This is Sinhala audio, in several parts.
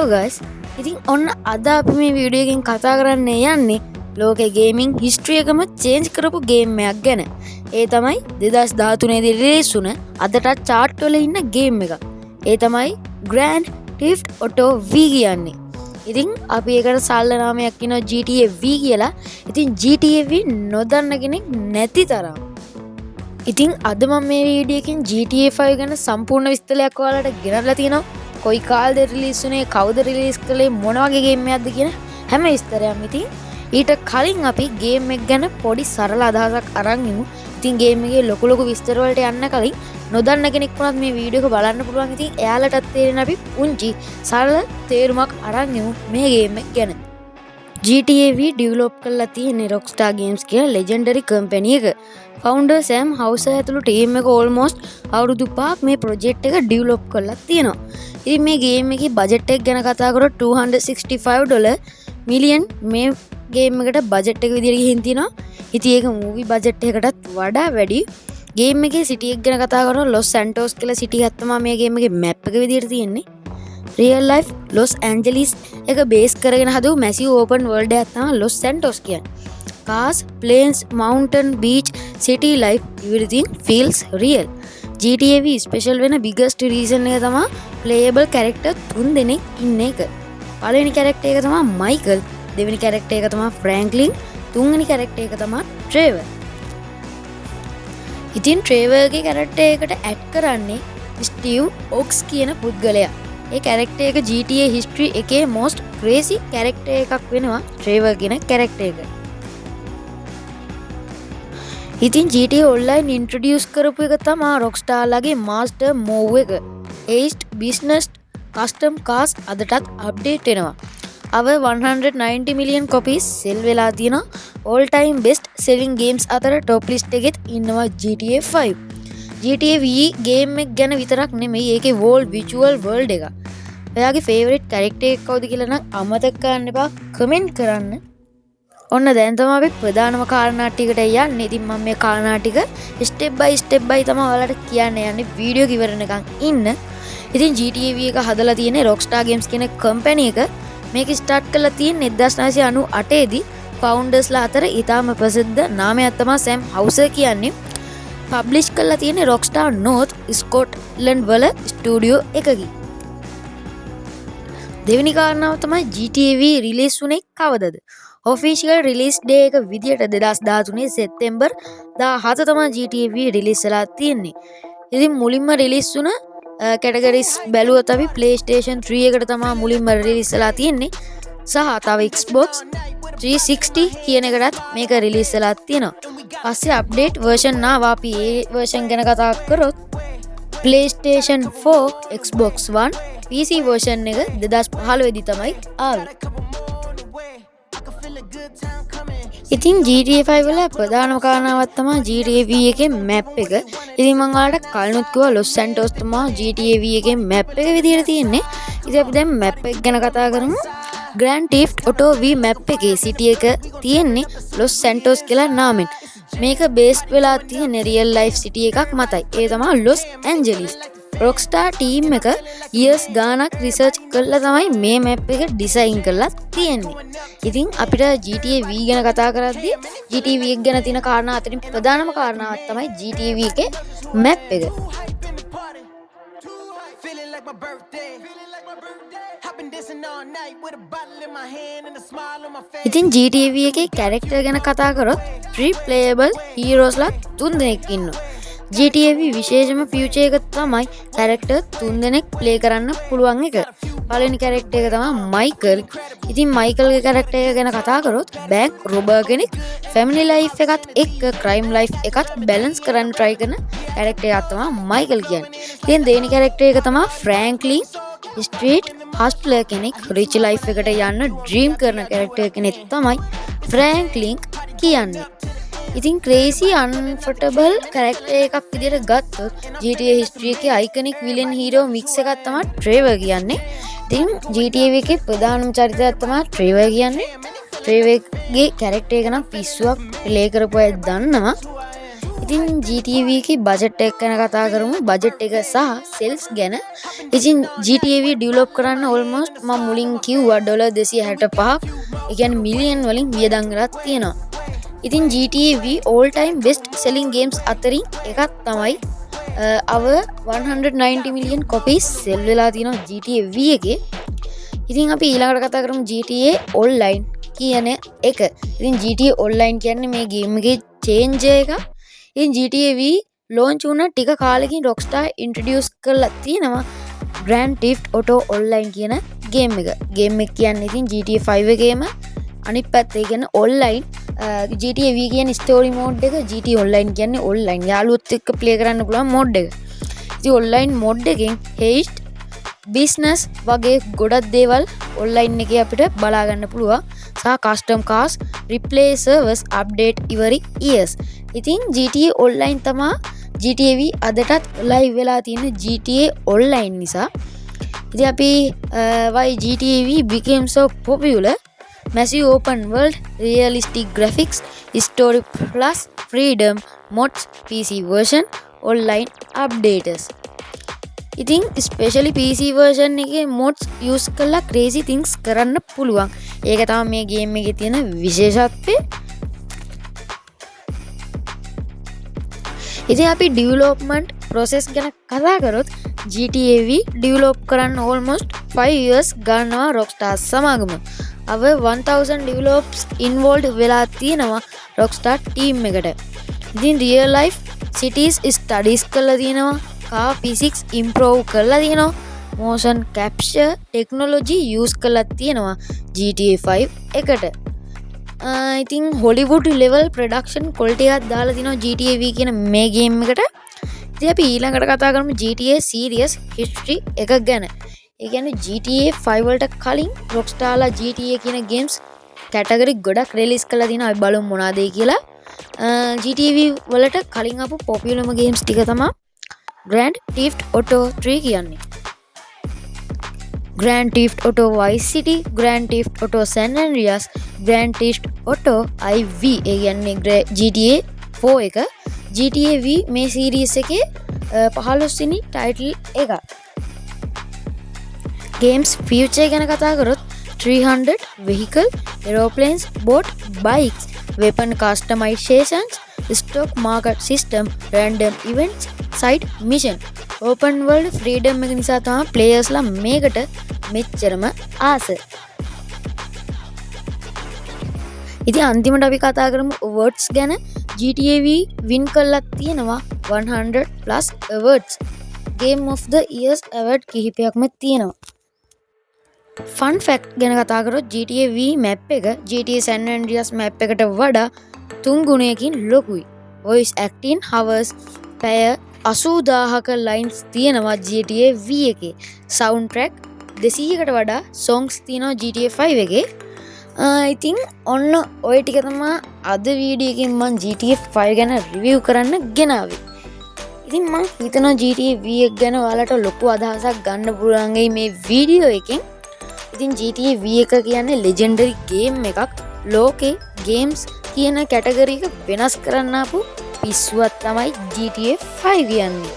Hello guys. ඉතින් ඔන්න අද අපි මේ වීඩියෝ එකෙන් කතා කරන්න යන්නේ ලෝකේ ගේමින් හිස්ටරි එකම චේන්ජ් කරපු ගේම් එකක් ගැන. ඒ තමයි 2013 දී රිලීස් වුණ අදටත් chart වල ඉන්න ගේම් එක. ඒ තමයි Grand Theft Auto V කියන්නේ. ඉතින් අපි ඒකට සරල නාමයක් කියනවා GTA V කියලා. ඉතින් GTA V නොදන්න කෙනෙක් නැති තරම්. ඉතින් අද මම මේ වීඩියෝ එකෙන් GTA 5 ගැන සම්පූර්ණ විස්තරයක් ඔයාලට ගෙනල්ලා තියෙනවා. කොයි කාලෙද රිලීස් වුනේ, කවුද රිලීස් කළේ, මොන වගේ ගේම් එකක්ද කියන හැම විස්තරයක්ම. ඉතින් ඊට කලින් අපි ගේම් එක ගැන පොඩි සරල අදහසක් අරන් ඉමු. ඉතින් ගේම් එකේ ලොකු විස්තර වලට යන්න කලින් නොදන්න කෙනෙක් වුණත් මේ වීඩියෝ එක බලන්න පුළුවන්. ඉතින් එයාලටත් තේරෙන අපි පුංචි සරල තේරුමක් අරන් ඉමු මේ ගේම් එක ගැන. GTA V ඩෙවලොප් කරලා තියෙන්නේ Rockstar Games කියලා legendary company එක. founder Sam Houser ඇතුළු ටීම් එක almost අවුරුදු 5ක් මේ project එක ඩෙවලොප් කරලා තියෙනවා. ඉතින් මේ ගේම් එකේ බජට් එක ගැන කතා කරොත් $265 මිලියන් මේ ගේම් එකට බජට් එක විදියට ගිහින් තියෙනවා. ඉතින් ඒක මූවි බජට් එකකටත් වඩා වැඩි. ගේම් එකේ සිටි එක ගැන කතා කරොත් Los Santos කියලා සිටි එකක් තමයි මේ ගේම් එකේ මැප් එක විදියට තියෙන්නේ. real life Los Angeles එක බේස් කරගෙන හදපු massive open world එකක් තමයි Los Santos කියන්නේ. cars, planes, mountain, beach, city life, everything feels real. GTA V special වෙන biggest reason එක තමයි playable character 3 දෙනෙක් ඉන්න එක. පළවෙනි character එක තමයි Michael, දෙවෙනි character එක තමයි Franklin, තුන්වෙනි character එක තමයි Trevor. ඉතින් Trevor ගේ character එකට add කරන්නේ Steve Ox කියන පුද්ගලයා. ඒ character එක GTA history එකේ most crazy character එකක් වෙනවා Trevor කියන character එක. ඉතින් GTA online introduce කරපු එක තමයි Rockstar ලගේ master move එක. Aged business custom cars අදටත් update වෙනවා. Our 190 million copies sell වෙලා තියෙනවා. all time best selling games අතර top list එකෙත් ඉන්නවා GTA 5. GTA V game එක ගැන විතරක් නෙමෙයි ඒකේ whole visual world එක. ඔයාගේ favorite character එක කවුද කියලා නම් අමතක කරන්න එපා, comment කරන්න. ඔන්න දැන් තමයි අපි ප්‍රධානම කාරණා ටිකට යන්නේ. ඉතින් මම මේ කාරණා ටික step by තමයි ඔයාලට කියන්න යන්නේ වීඩියෝ එක ඉවරනකම් ඉන්න. ඉතින් GTA V එක හදලා තියෙන්නේ Rockstar Games කියන කම්පැනි එක. මේක ස්ටාර්ට් කරලා තියෙන්නේ 1998 දී ෆවුන්ඩර්ස්ලා අතර ඉතාම ප්‍රසිද්ධ නාමයක් තමයි Sam Houser කියන්නේ. පබ්ලිෂ් කරලා තියෙන්නේ Rockstar North ස්කොට්ලන්ඩ් වල ස්ටුඩියෝ එකකින්. දෙවෙනි කාරණාව තමයි GTA V රිලීස් වුණේ කවදද? ඔෆිෂියල් රිලීස් ඩේ එක විදියට 2013 සෙප්තැම්බර් 17 තමයි GTA V රිලීස් වෙලා තියෙන්නේ. ඉතින් මුලින්ම රිලීස් වුණ කැටගරිස් බැලුවොත් අපි PlayStation 3 එකට තමයි මුලින්ම රිලීස් වෙලා තියෙන්නේ. සහ තව Xbox 360 කියන එකටත් මේක රිලීස් වෙලා තියෙනවා. පස්සේ අප්ඩේට් version ආවා. අපි ඒ version ගැන කතා කරොත් PlayStation 4, Xbox One, PC version එක 2015 දී තමයි ආවේ. ඉතින් GTA 5 වල ප්‍රධානම කාරණාවක් තමයි GTA V එකේ map එක. ඉතින් මම ඔයාලට කලිනුත් කිව්වා Los Santos තමයි GTA V එකේ map එක විදියට තියෙන්නේ. ඉතින් අපි දැන් map එක ගැන කතා කරමු. Grand Theft Auto V map එකේ city එක තියෙන්නේ Los Santos කියලා නාමෙන්. මේක based වෙලා තියෙන real life city එකක් මතයි. ඒ තමයි Los Angeles. Rockstar team එක years ගානක් research කරලා තමයි මේ map එක design කරලා තියෙන්නේ. ඉතින් අපිට GTA V ගැන කතා කරද්දී GTA V ගැන තියෙන කාරණා අතරින් ප්‍රධානම කාරණාවක් තමයි GTA V එකේ map එක. ඉතින් GTA V එකේ character ගැන කතා කරොත් free playable heroes ලා 3 දෙනෙක් ඉන්නවා. GTA V විශේෂම feature එක තමයි character 3 දෙනෙක් play කරන්න පුළුවන් එක. පළවෙනි character එක තමයි Michael. ඉතින් Michael ගේ character එක ගැන කතා කරොත් bank robber කෙනෙක් family life එකත් එක්ක crime life එකත් balance කරන්න try කරන character එකක් තමයි Michael කියන්නේ. ඉතින් දෙවෙනි character එක තමයි Franklin. street hustler කෙනෙක් rich life එකට යන්න dream කරන character කෙනෙක් තමයි Franklin කියන්නේ. ඉතින් crazy unforgettable character එකක් විදියට ගත්තොත් GTA history එකේ iconic villain hero mix එකක් තමයි Trevor කියන්නේ. ඉතින් GTA එකේ ප්‍රධානම චරිතයක් තමයි Trevor කියන්නේ. Trevor ගේ character එක නම් පිස්සුවක් play කරපු අය දන්නවා. ඉතින් GTV එකේ බජට් එක ගැන කතා කරමු. බජට් එක සහ සෙල්ස් ගැන. ඉතින් GTV ඩෙවලොප් කරන්න ඕල්මෝස්ට් මම මුලින් කිව්වා $265ක්. ඒ කියන්නේ මිලියන් වලින් වියදම් කරලා තියෙනවා. ඉතින් GTV all time best selling games අතරින් එකක් තමයි our 190 million copies sell වෙලා තියෙනවා GTA V එකේ. ඉතින් අපි ඊළඟට කතා කරමු GTA Online කියන එක. ඉතින් GTA Online කියන්නේ මේ ගේම් එකේ චේන්ජ් එක. ඉතින් GTA V launch වුණ ටික කාලෙකින් Rockstar introduce කරලා තියෙනවා Grand Theft Auto Online කියන ගේම් එක. ගේම් එක කියන්නේ ඉතින් GTA 5 එකේම අනිත් පැත්තේ කියන්නේ online GTA V කියන්නේ story mode එක, GTA Online කියන්නේ online යාළුවොත් එක්ක play කරන්න පුළුවන් mode එක. ඉතින් online mode එකෙන් heist, business වගේ ගොඩක් දේවල් online එකේ අපිට බලා ගන්න පුළුවන්. සහ custom cars, replay servers, update every years. ඉතින් GTA Online තමයි GTA V අදටත් live වෙලා තියෙන GTA Online නිසා. ඉතින් අපි why GTA V became so popular? Massive open world, realistic graphics, story plus freedom, mods, PC version, online updates. ඉතින් especially PC version එකේ mods use කරලා crazy things කරන්න පුළුවන්. ඒක තමයි මේ game එකේ තියෙන විශේෂත්වය. ඉතින් අපි development process ගැන කතා කරොත් GTA V develop කරන්න almost 5 years ගන්නවා Rockstar සමගම. Our 1000 developers involved වෙලා තියෙනවා Rockstar team එකට. ඉතින් real life cities studies කරලා තියෙනවා. car physics improve කරලා තියෙනවා. motion capture technology use කරලා තියෙනවා GTA 5 එකට. ඉතින් Hollywood level production quality එකක් දාලා තිනවා GTA V කියන මේ game එකට. ඉතින් අපි ඊළඟට කතා කරමු GTA series history එක ගැන. ඒ කියන්නේ GTA 5 වලට කලින් Rockstar ලා GTA කියන games category ගොඩක් release කරලා තිනවා. අපි බලමු මොනවාද කියලා. GTA V වලට කලින් ආපු popular games ටික තමයි Grand Theft Auto 3 කියන්නේ. Grand Theft Auto Vice City, Grand Theft Auto San Andreas, Grand Theft Auto IV ඒ කියන්නේ GTA 4 එක. GTA V මේ series එකේ 15 වෙනි title එක. Games future ගැන කතා කරොත් 300 vehicle, aeroplanes, boat, bikes, weapon customizations, stock market system, random events, side mission, open world freedom එක නිසා තමයි players ලා මේකට මෙච්චරම ආස. ඉතින් අන්තිමට අපි කතා කරමු awards ගැන. GTA V win කරලා තියෙනවා 100 plus awards. Game of the Year award කිහිපයක්ම තියෙනවා. Fun fact ගැන කතා කරොත් GTA V map එක GTA San Andreas map එකට වඩා 3 ගුණයකින් ලොකුයි. voice acting hours පැය 80000ක lines තියෙනවා GTA V එකේ. soundtrack 200කට වඩා songs තියෙනවා GTA 5 එකේ. ඉතින් ඔන්න ඔය ටික තමයි අද වීඩියෝ එකෙන් මම GTA 5 ගැන review කරන්න ගෙනාවේ. ඉතින් මම හිතනවා GTA V එක ගැන ඔයාලට ලොකු අදහසක් ගන්න පුළුවන් මේ වීඩියෝ එකෙන්. ඉතින් GTA V එක කියන්නේ legendary game එකක්. ලෝකේ games කියන category එක වෙනස් කරන්න ආපු පිස්සුවක් තමයි GTA 5 කියන්නේ.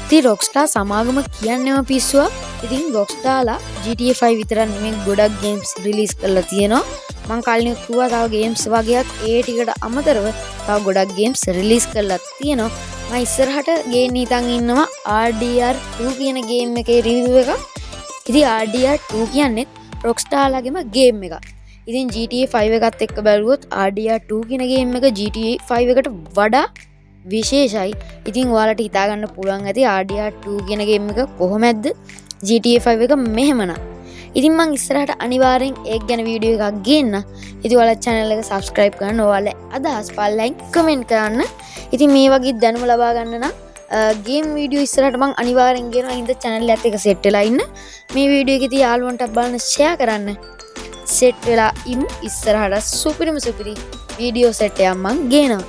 ඉතින් Rockstar සමාගම කියන්නේම පිස්සුවක්. ඉතින් Rockstar ලා GTA 5 විතරක් නෙමෙයි ගොඩක් games release කරලා තියෙනවා. මම කලින් කිව්වා තව games වගේක් ඒ ටිකට අමතරව තව ගොඩක් games release කරලා තියෙනවා. මම ඉස්සරහට ගේන්න හිතන් ඉන්නවා RDR2 කියන game එකේ review එක. ඉතින් RDR2 කියන්නේ Rockstar ලාගේම game එකක්. ඉතින් GTA 5 එකත් එක්ක බැලුවොත් RDR2 කියන game එක GTA 5 එකට වඩා විශේෂයි. ඉතින් ඔයාලට හිතා ගන්න පුළුවන් ඇති RDR2 කියන game එක කොහොමද GTA 5 එක මෙහෙමනම්. ඉතින් මං ඉස්සරහට අනිවාර්යෙන් ඒක ගැන වීඩියෝ එකක් ගේන්න. ඉතින් ඔයාලා channel එක subscribe කරන්න, ඔයාලා අදහස් පල්ලෙන් comment කරන්න. ඉතින් මේ වගේ දැනුම ලබා ගන්න නම් game video ඉස්සරහට මං අනිවාර්යෙන් ගේනවා. හින්දා channel එකත් එක set වෙලා ඉන්න. මේ වීඩියෝ එක ඉතින් යාළුවන්ට බලන්න share කරන්න. set වෙලා ඉමු. ඉස්සරහට සුපිරිම සුපිරි වීඩියෝ set එකක් මං ගේනවා.